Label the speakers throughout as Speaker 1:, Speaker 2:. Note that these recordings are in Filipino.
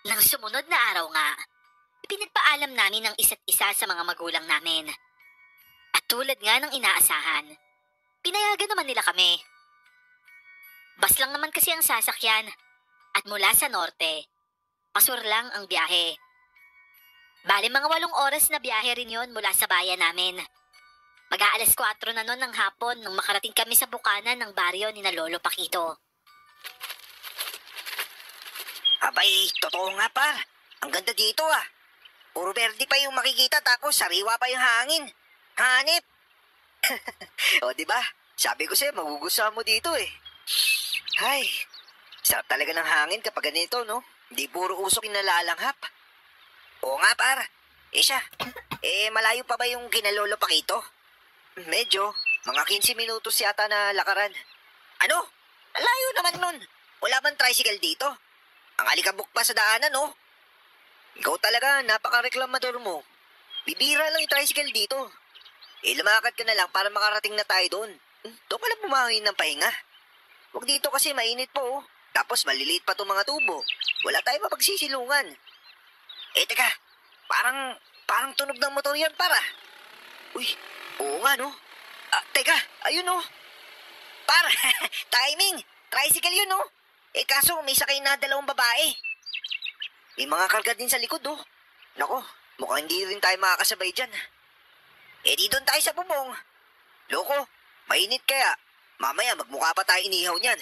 Speaker 1: Nang sumunod na araw nga, pinagpaalam namin ng isa't isa sa mga magulang namin. At tulad nga ng inaasahan, pinayagan naman nila kami. Bus lang naman kasi ang sasakyan at mula sa norte, pasur lang ang biyahe. Bale mga 8 oras na biyahe rin yon mula sa bayan namin. Mag-aalas 4 na noon ng hapon nung makarating kami sa bukana ng baryo ni na Lolo Paquito.
Speaker 2: Abay, totoo nga par. Ang ganda dito ah. Puro verde pa yung makikita tapos sariwa pa yung hangin. Hanip. O diba? Sabi ko sa'yo, magugustuhan mo dito eh. Ay, sarap talaga ng hangin kapag ganito, no? Hindi puro usok yung nalalanghap. Oo nga par. Siya, malayo pa ba yung kinalolo Paquito? Medyo, mga 15 minutos yata na lakaran. Ano? Layo naman nun. Wala bang tricycle dito? Ang alikabok pa sa daanan, no? Ikaw talaga, napaka-reklamador mo. Bibira lang yung tricycle dito. Lumakad ka na lang para makarating na tayo doon. Doon ka lang bumangin ng pahinga. Huwag dito kasi mainit po, oh. Tapos maliliit pa itong mga tubo. Wala tayo mapagsisilungan. Teka. Parang tunog ng motor yan, para. Uy, oo nga, no? Teka, ayun, no? Para, timing. Tricycle yun, no? Kaso may sakay na 2 babae. May mga karga din sa likod, oh. Nako, mukhang hindi rin tayo makakasabay dyan. Di doon tayo sa bubong. Loko, mainit kaya. Mamaya magmukha pa tayo inihaw niyan.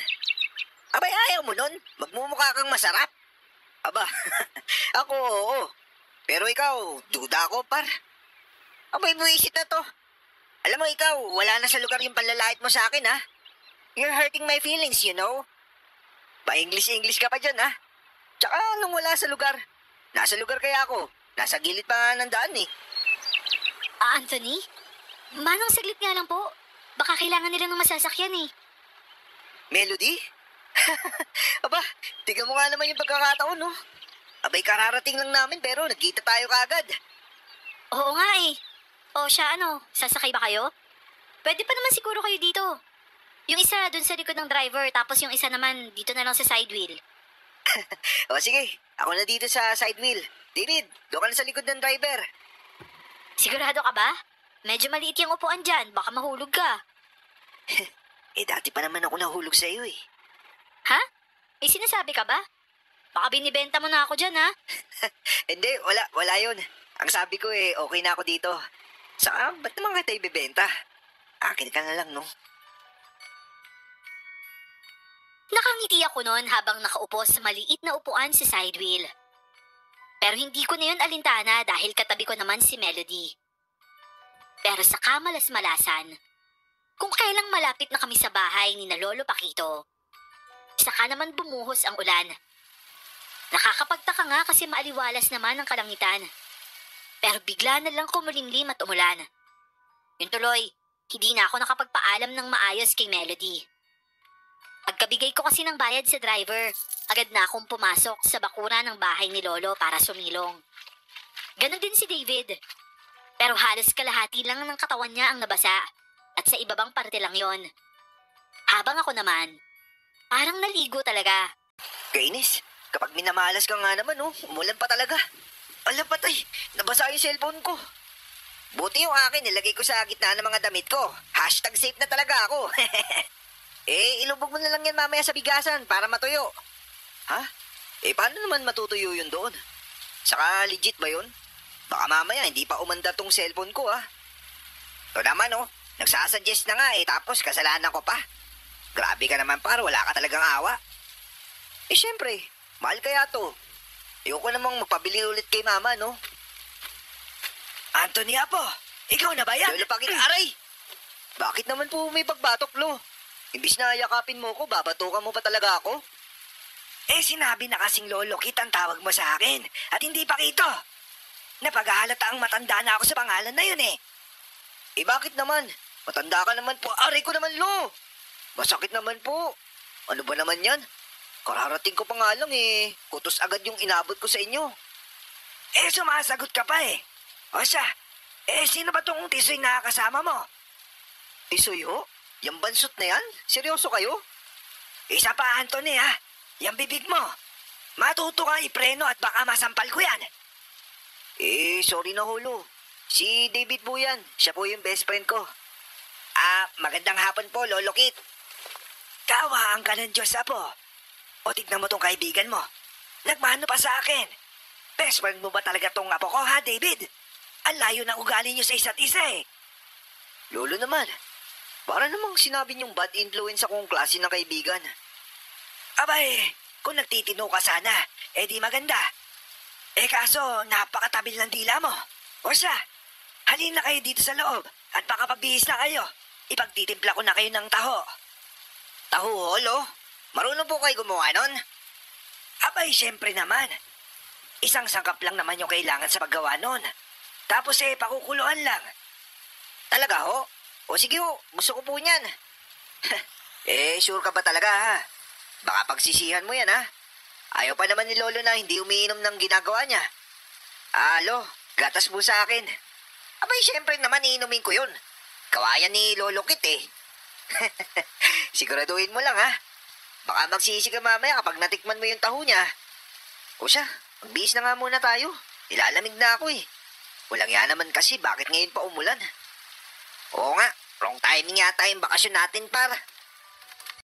Speaker 2: Abay, ayaw mo nun? Magmumukha kang masarap. Aba, ako, oo. Pero ikaw, duda ako, par. Abay, buwisit na to. Alam mo, ikaw, wala na sa lugar yung panlalait mo sa akin, ha? You're hurting my feelings, you know? Pa-English ka pa dyan, ha? Tsaka nung wala sa lugar. Nasa lugar kaya ako. Nasa gilid pa nga ng daan, eh.
Speaker 1: Anthony? Manong saglit nga lang po. Baka kailangan nila ng masasakyan, eh.
Speaker 2: Melody? Aba, tignan mo nga naman yung pagkakataon, no? Abay, kararating lang namin pero nagkita tayo kaagad.
Speaker 1: Oo nga, eh. O siya, sasakay ba kayo? Pwede pa naman siguro kayo dito. Yung isa dun sa likod ng driver, tapos yung isa naman dito na lang sa side wheel.
Speaker 2: O sige, ako na dito sa side wheel. David, doon ka na sa likod ng driver.
Speaker 1: Sigurado ka ba? Medyo maliit yung upuan dyan, baka mahulog ka.
Speaker 2: Dati pa naman ako nahulog sa iyo, eh.
Speaker 1: Ha? May sinasabi ka ba? Baka binibenta mo na ako dyan, ha?
Speaker 2: Hindi, wala yun. Ang sabi ko okay na ako dito. Saka, ba't naman kita ibibenta? Akin ka na lang, no?
Speaker 1: Nakangiti ako noon habang nakaupo sa maliit na upuan sa side wheel. Pero hindi ko na yun alintana dahil katabi ko naman si Melody. Pero sa kamalas-malasan, kung kailang malapit na kami sa bahay ni na Lolo Paquito, saka naman bumuhos ang ulan. Nakakapagtaka nga kasi maaliwalas naman ang kalangitan. Pero bigla na lang kumulimlim at umulan. Yun tuloy, hindi na ako nakapagpaalam ng maayos kay Melody. Pagkabigay ko kasi ng bayad sa driver, agad na akong pumasok sa bakura ng bahay ni Lolo para sumilong. Ganon din si David. Pero halos kalahati lang ng katawan niya ang nabasa at sa ibabang parte lang yon. Habang ako naman, parang naligo talaga.
Speaker 2: Kainis, kapag minamalas ka nga naman, umulan pa talaga. Alam patay, nabasa yung cellphone ko. Buti yung akin, nilagay ko sa gitna ng mga damit ko. #safe na talaga ako. Ilubog mo na lang yan mamaya sa bigasan para matuyo. Ha? Paano naman matutuyo yun doon? Saka legit ba yun? Baka mamaya hindi pa umanda tong cellphone ko, ha? Ito naman, nagsasuggest na nga tapos kasalanan ko pa. Grabe ka naman par, wala ka talagang awa. Syempre, mahal kaya to. Ayoko namang magpabili ulit kay mama, no? Anthony Apo, ikaw na ba yan? Lolo Paquito, aray! Bakit naman po may pagbatok, Lo? Imbis na yakapin mo ko, babatukan mo pa talaga ako? Sinabi na kasing Lolo Kit ang tawag mo sa akin at hindi Paquito. Napaghahalata ang matanda na ako sa pangalan na yun, eh. Bakit naman? Matanda ka naman po. Aray ko naman, Lo! Masakit naman po. Ano ba naman yan? Kararating ko pa nga lang, kutos agad yung inabot ko sa inyo. Sumasagot ka pa, eh. O siya, sino ba tong tisoy na kasama mo? Tisoy ho? Yung bansot na yan? Seryoso kayo? Isa pa, Anthony, ha? Yung bibig mo. Matuto ka ipreno at baka masampal ko yan. Sorry na holo. Si David po yan. Siya po yung best friend ko. Magandang hapon po, Lolo Kit. Kawaan ka ng Diyos, Apo. O tignan mo tong kaibigan mo. Nagmano pa sa akin. Best friend mo ba talaga tong apo ko, ha, David? Ang layo ng ugali niyo sa isa't isa eh. Lolo naman, para namang sinabi niyong bad influence akong klase ng kaibigan. Abay, kung nagtitino ka sana, di maganda. Kaso, napakatabil ng dila mo. O siya, halina kayo dito sa loob at baka pagbihis na kayo. Ipagtitimpla ko na kayo ng taho. Taho, holo? Marunong po kayo gumawa nun? Abay, syempre naman. Isang sangkap lang naman yung kailangan sa paggawa nun. Tapos pakukuluan lang. Talaga ho? O sige ho, gusto ko po niyan. Sure ka ba talaga ha? Baka pagsisihan mo yan ha? Ayaw pa naman ni Lolo na hindi umiinom ng ginagawa niya. Lo, gatas mo sa akin. Abay, syempre naman iinumin ko yun. Kawayan ni Lolo Kit eh. Siguraduhin mo lang ha. Baka magsisi ka mamaya kapag natikman mo yung taho niya. O siya, magbihis na nga muna tayo. Nilalamig na ako eh. Walang yan naman kasi bakit ngayon pa umulan. Oo nga, wrong timing yata yung bakasyon natin par.